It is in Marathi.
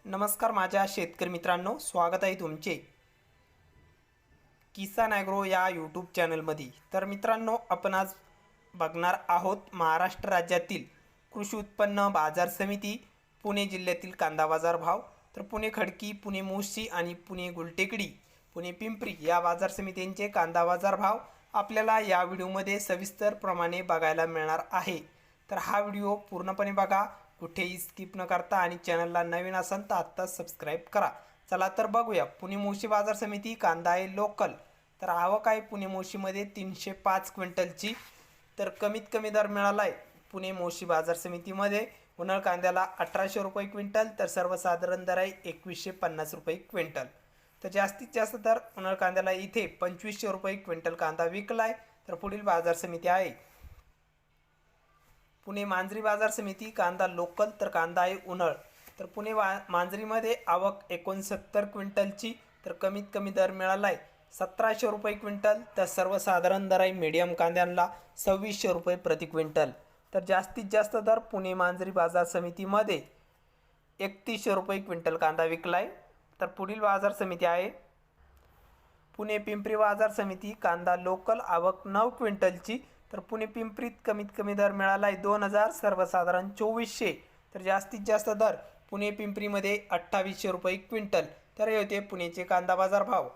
नमस्कार माझ्या शेतकरी मित्रांनो, स्वागत आहे तुमचे किसान ॲग्रो या यूट्यूब चॅनलमध्ये। तर मित्रांनो, आपण आज बघणार आहोत महाराष्ट्र राज्यातील कृषी उत्पन्न बाजार समिती पुणे जिल्ह्यातील कांदा बाजार भाव। तर पुणे खडकी, पुणे मोशी आणि पुणे गुलटेकडी, पुणे पिंपरी या बाजार समित्यांचे कांदा बाजार भाव आपल्याला या व्हिडिओमध्ये सविस्तर प्रमाणे बघायला मिळणार आहे। तर हा व्हिडिओ पूर्णपणे बघा, कुठेही स्किप न करता, आणि चॅनलला नवीन असाल तर आत्ताच सबस्क्राईब करा। चला तर बघूया। पुणे मोशी बाजार समिती कांदा आहे लोकल। तर आवक आहे पुणे मोशीमध्ये 305 क्विंटलची। तर कमीत कमी दर मिळाला आहे पुणे मोशी बाजार समितीमध्ये उन्हाळ कांद्याला 1800 रुपये क्विंटल, तर सर्वसाधारण दर आहे 2150 रुपये क्विंटल। तर जास्तीत जास्त दर उन्हाळ कांद्याला इथे 2500 रुपये क्विंटल कांदा विकलाय। तर पुढील बाजार समिती आहे पुणे मांजरी बाजार समिती कांदा लोकल। तर कांदा आहे उन्हाळ। तर पुणे मांजरीमध्ये आवक 69 क्विंटलची। तर कमीत कमी दर मिळाला आहे 1700 रुपये क्विंटल, तर सर्वसाधारण दर आहे मीडियम कांद्यांना 2600 रुपये प्रति क्विंटल। तर जास्तीत जास्त दर पुणे मांजरी बाजार समितीमध्ये 3100 रुपये क्विंटल कांदा विकलाय। तर पुढील बाजार समिती आहे पुणे पिंपरी बाजार समिती कांदा लोकल, आवक 9 क्विंटलची। तर पुणे पिंपरीत कमीत कमी दर मिळाला आहे 2000, सर्वसाधारण 2400। तर जास्तीत जास्त दर पुणे पिंपरीमध्ये 2800 रुपये क्विंटल। तर हे होते पुणेचे कांदा बाजार भाव।